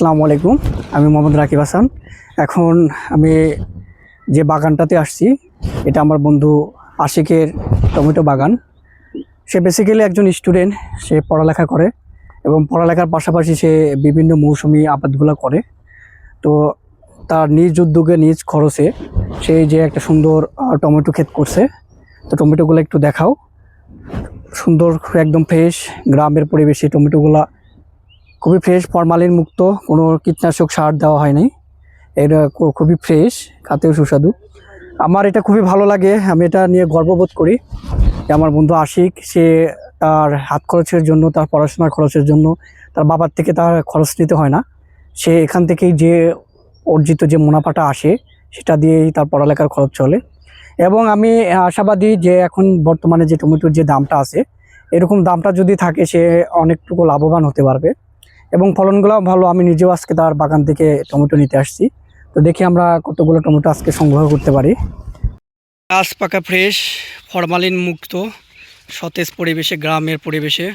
আসসালামু আলাইকুম। আমি মোহাম্মদ রাকিব হাসান। এখন আমি যে বাগানটাতে আসছি এটা আমার বন্ধু আশিকের টমেটো বাগান। সে বেসিক্যালি একজন স্টুডেন্ট, সে পড়ালেখা করে এবং পড়ালেখার পাশাপাশি সে বিভিন্ন মৌসুমি আবাদগুলো করে। তো তার নিজ উদ্যোগে নিজ খরচে সে যে একটা সুন্দর টমেটো ক্ষেত করছে। তো টমেটোগুলো একটু দেখাও, সুন্দর একদম ফ্রেশ গ্রামের পরিবেশে টমেটোগুলা খুবই ফ্রেশ, ফরমালিন মুক্ত, কোনো কীটনাশক সার দেওয়া হয়নি। এটা খুবই ফ্রেশ, খাতেও সুস্বাদু। আমার এটা খুবই ভালো লাগে, আমি এটা নিয়ে গর্ববোধ করি যে আমার বন্ধু আশিক সে তার হাত খরচের জন্য, তার পড়াশোনার খরচের জন্য তার বাবার থেকে তার খরচ নিতে হয় না। সে এখান থেকেই যে অর্জিত যে মুনাফাটা আসে সেটা দিয়েই তার পড়ালেখার খরচ চলে। এবং আমি আশাবাদী যে এখন বর্তমানে যে টমেটোর যে দামটা আছে, এরকম দামটা যদি থাকে সে অনেকটুকু লাভবান হতে পারবে এবং ফলনগুলো ভালো। আমি নিজেও আজকে তার বাগান থেকে টমেটো নিতে আসছি। তো দেখি আমরা কতগুলো টমেটো আজকে সংগ্রহ করতে পারি। গাছ পাকা ফ্রেশ, ফরমালিন মুক্ত, সতেজ পরিবেশে, গ্রামের পরিবেশে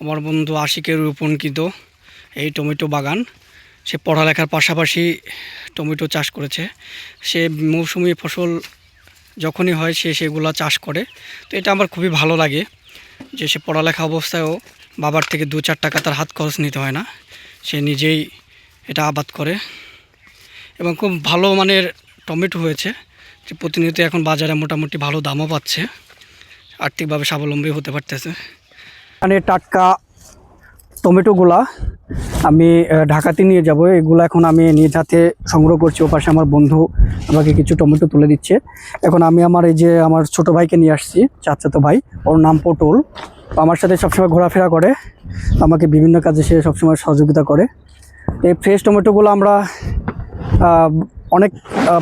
আমার বন্ধু আশিকের রোপণকৃত এই টমেটো বাগান। সে পড়ালেখার পাশাপাশি টমেটো চাষ করেছে। সে মৌসুমি ফসল যখনই হয় সে সেগুলো চাষ করে। তো এটা আমার খুবই ভালো লাগে যে সে পড়ালেখা অবস্থায়ও বাবার থেকে 2-4 টাকা তার হাত খরচ নিতে হয় না, সে নিজেই এটা আবাদ করে এবং খুব ভালো মানের টমেটো হয়েছে, যে প্রতিনিয়ত এখন বাজারে মোটামুটি ভালো দামও পাচ্ছে, আর্থিকভাবে স্বাবলম্বী হতে পারতেছে। মানে টাটকা টমেটোগুলা আমি ঢাকাতে নিয়ে যাব। এগুলো এখন আমি নিজ হাতে সংগ্রহ করছি। ও পাশে আমার বন্ধু আমাকে কিছু টমেটো তুলে দিচ্ছে। এখন আমি আমার এই যে আমার ছোট ভাইকে নিয়ে আসছি, চাচাতো ভাই, ওর নাম পটল। আমার সাথে সবসময় ঘোরাফেরা করে, আমাকে বিভিন্ন কাজে সে সবসময় সহযোগিতা করে। এই ফ্রেশ টমেটোগুলো আমরা অনেক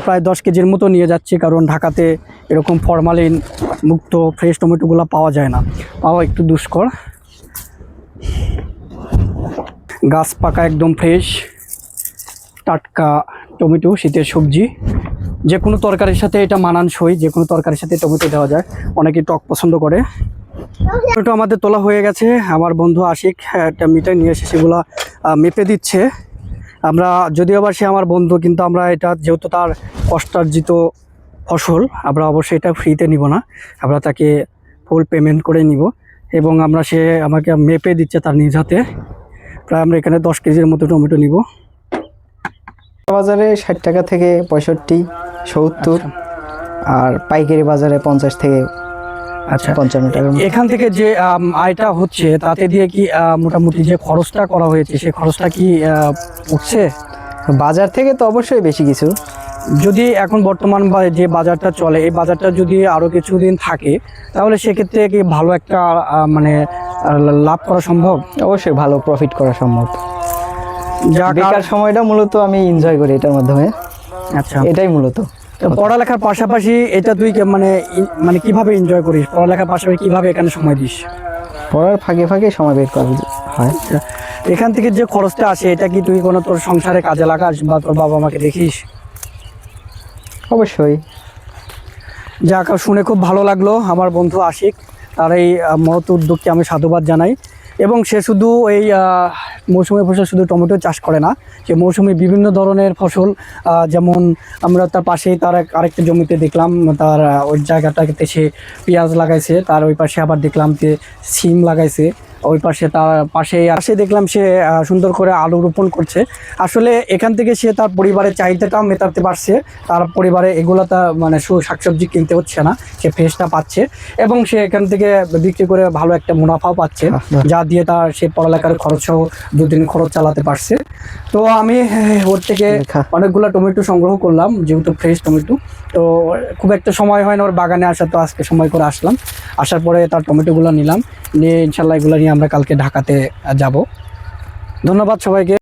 প্রায় 10 কেজির মতো নিয়ে যাচ্ছি, কারণ ঢাকাতে এরকম ফরমালিন মুক্ত ফ্রেশ টমেটোগুলো পাওয়া যায় না, পাওয়া একটু দুষ্কর। গাছ পাকা একদম ফ্রেশ টাটকা টমেটো, শীতের সবজি, যে কোনো তরকারির সাথে এটা মানানসই, যে কোনো তরকারির সাথে টমেটো দেওয়া যায়। অনেকে টক পছন্দ করে। টমেটো আমাদের তোলা হয়ে গেছে। আমার বন্ধু আশিক একটা মিটার নিয়ে এসে সেগুলো মেপে দিচ্ছে। আমরা যদিও আবার সে আমার বন্ধু, কিন্তু আমরা এটা যেহেতু তার কষ্টার্জিত ফসল, আমরা অবশ্যই এটা ফ্রিতে নিব না, আমরা তাকে ফুল পেমেন্ট করে নিব। এবং আমরা সে আমাকে মেপে দিচ্ছে তার নিজ হাতে। প্রায় আমরা এখানে 10 কেজির মতো টমেটো নিব। বাজারে 60 টাকা থেকে 65, 70, আর পাইকারি বাজারে 50 থেকে 55 টাকা। এখান থেকে যে আয়টা হচ্ছে তাতে দিয়ে কি মোটামুটি যে খরচটা করা হয়েছে সে খরচটা কি উঠছে? বাজার থেকে তো অবশ্যই বেশি কিছু। যদি এখন বর্তমান যে বাজারটা চলে, এই বাজারটা যদি আরও কিছুদিন থাকে তাহলে সেক্ষেত্রে কি ভালো একটা মানে লাভ করা সম্ভব? অবশ্যই ভালো প্রফিট করা সম্ভব। যা বেকার সময়টা মূলত আমি এনজয় করি এটার মাধ্যমে। আচ্ছা, এটাই মূলত। পড়ালেখার পাশাপাশি এটা তুই মানে কিভাবে এনজয় করিস? পড়ালেখার পাশাপাশি কিভাবে এখানে সময় দিস? পড়ার ফাঁকে ফাঁকে সময় বের করা হয়। এখান থেকে যে খরচটা আসে এটা কি তুই কোনো তোর সংসারে কাজে লাগাস বা তোর বাবা মাকে দেখিস? অবশ্যই। যাক, শুনে খুব ভালো লাগলো। আমার বন্ধু আশিক, তার এই মহৎ উদ্যোগকে আমি সাধুবাদ জানাই। এবং সে শুধু এই মৌসুমি ফসল শুধু টমেটো চাষ করে না, সে মৌসুমি বিভিন্ন ধরনের ফসল, যেমন আমরা তার পাশেই তার আরেকটা জমিতে দেখলাম, তার ওই জায়গাটাতে সে পেঁয়াজ লাগাইছে, তার ওই পাশে আবার দেখলাম যে সিম লাগাইছে, ওই পাশে তার পাশে দেখলাম সে সুন্দর করে আলু রোপণ করছে। আসলে এখান থেকে সে তার পরিবারের চাহিদাটাও মেটাতে পারছে, তার পরিবারে এগুলো তার মানে শাকসবজি কিনতে হচ্ছে না, সে ফ্রেশটা পাচ্ছে এবং সে এখান থেকে বিক্রি করে ভালো একটা মুনাফাও পাচ্ছে, যা দিয়ে তার সে পড়ালেখার খরচও 2 দিন খরচ চালাতে পারছে। তো আমি ওর থেকে অনেকগুলো টমেটো সংগ্রহ করলাম, যেহেতু ফ্রেশ টমেটো। তো খুব একটা সময় হয় না ওর বাগানে আসা, তো আজকে সময় করে আসলাম। আসার পরে তার টমেটোগুলো নিলাম, নিয়ে ইনশাল্লাহ এগুলো নিয়ে আমরা কালকে ঢাকাতে যাব। ধন্যবাদ সবাইকে।